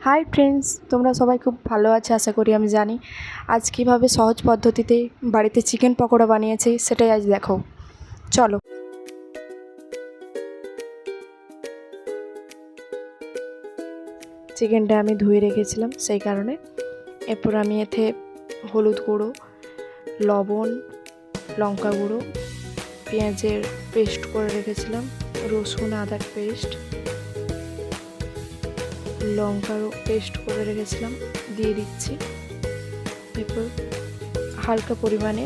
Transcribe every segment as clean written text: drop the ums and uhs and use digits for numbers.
Hi friends, তোমরা সবাই খুব ভালো আছো আশা করি। আমি জানি আজ কীভাবে সহজ পদ্ধতিতে বাড়িতে চিকেন পকোড়া বানিয়েছি সেটাই আজ দেখো। চলো। চিকেনটা আমি ধুয়ে রেখেছিলাম সেই কারণে। এরপর আমি এতে হলুদ গুঁড়ো, লবণ, লঙ্কা গুঁড়ো, পেঁয়াজের পেস্ট করে রেখেছিলাম, রসুন আদার পেস্ট, লঙ্কারও পেস্ট করে রেখেছিলাম দিয়ে দিচ্ছি। এরপর হালকা পরিমাণে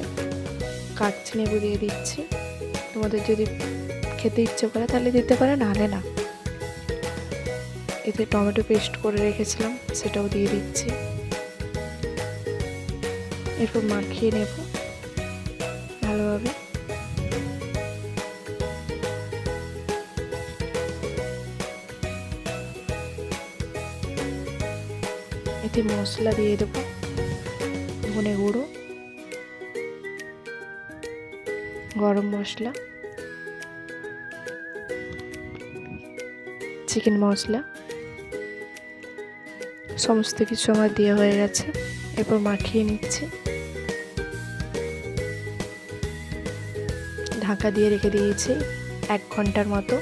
কাটছি লেবু দিয়ে দিচ্ছি। তোমাদের যদি খেতে ইচ্ছে করে তাহলে দিতে পারে, নাহলে না। এতে টমেটো পেস্ট করে রেখেছিলাম সেটাও দিয়ে দিচ্ছি। এরপর মাখিয়ে নেব ভালোভাবে। এতে মশলা দিয়ে দেবো, ধনে গুঁড়ো, গরম মশলা, চিকেন মশলা, সমস্ত কিছু আমার দেওয়া হয়ে গেছে। এরপর মাখিয়ে নিচ্ছি, ঢাকা দিয়ে রেখে দিয়েছি 1 ঘন্টার মতো।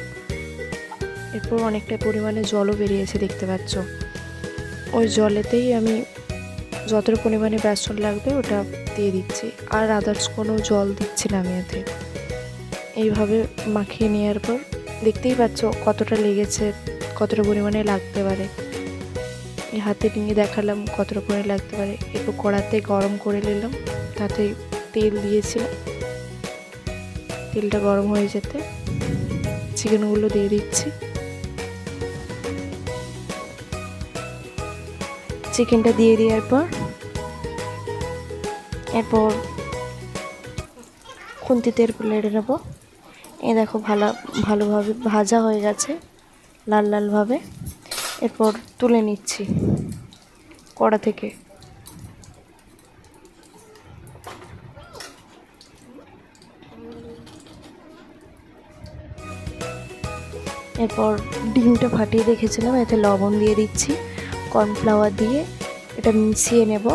এরপর অনেকটা পরিমাণে জলও বেরিয়েছে দেখতে পাচ্ছ। ওই জলেতেই আমি যতটা পরিমাণে বেসন লাগবে ওটা দিয়ে দিচ্ছি, আর আদার্স কোনো জল দিচ্ছি না আমি এতে। এইভাবে মাখিয়ে নেওয়ার পর দেখতেই পাচ্ছ কতটা লেগেছে, কতটা পরিমাণে লাগতে পারে। এই হাতে নিয়ে দেখালাম কতটা পরিমাণে লাগতে পারে। এরপর কড়াতে গরম করে নিলাম, তাতে তেল দিয়েছিলাম। তেলটা গরম হয়ে যেতে চিকেনগুলো দিয়ে দিচ্ছি। চিকেনটা দিয়ে দেওয়ার পর এরপর খুন্তিতে এরপর নেড়ে নেবো। এই দেখো ভালোভাবে ভাজা হয়ে গেছে লাল লালভাবে। এরপর তুলে নিচ্ছি কড়া থেকে। এরপর ডিমটা ফাটিয়ে রেখেছিলাম, এতে লবণ দিয়ে দিচ্ছি, কর্নফ্লাওয়ার দিয়ে এটা মিশিয়ে নেব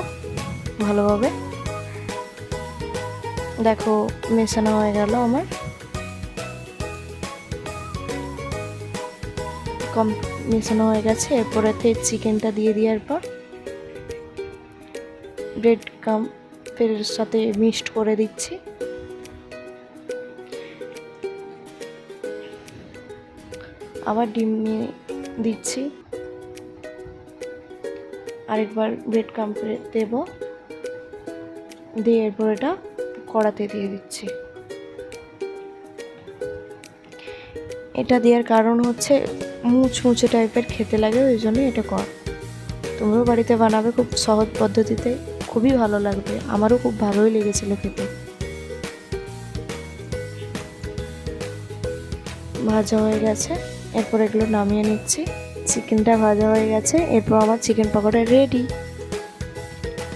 ভালোভাবে। দেখো মেশানো হয়ে গেল আমার। মেশানো হয়ে গেছে। এরপর এতে চিকেনটা দিয়ে দেওয়ার পর ব্রেড ক্রাম্বের সাথে মিক্সড করে দিচ্ছি। আবার ডিম নিয়ে দিচ্ছি, আরেকবার ব্রেড ক্রাম্ব দেবো, দিয়ে এরপর এটা কড়াতে দিয়ে দিচ্ছি। এটা দেওয়ার কারণ হচ্ছে মুচমুচে টাইপের খেতে লাগে, ওই জন্য এটা কর। তোমরাও বাড়িতে বানাবে, খুব সহজ পদ্ধতিতে, খুবই ভালো লাগবে। আমারও খুব ভালোই লেগেছিল খেতে। ভাজা হয়ে গেছে, এরপর এগুলো নামিয়ে নিচ্ছি। চিকেনটা ভাজা হয়ে গেছে, এরপর আমার চিকেন পকোড়া রেডি।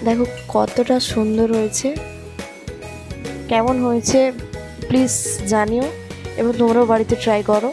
দেখো কতটা সুন্দর হয়েছে, কেমন হয়েছে প্লিজ জানিও, এবং তোমরাও বাড়িতে ট্রাই করো।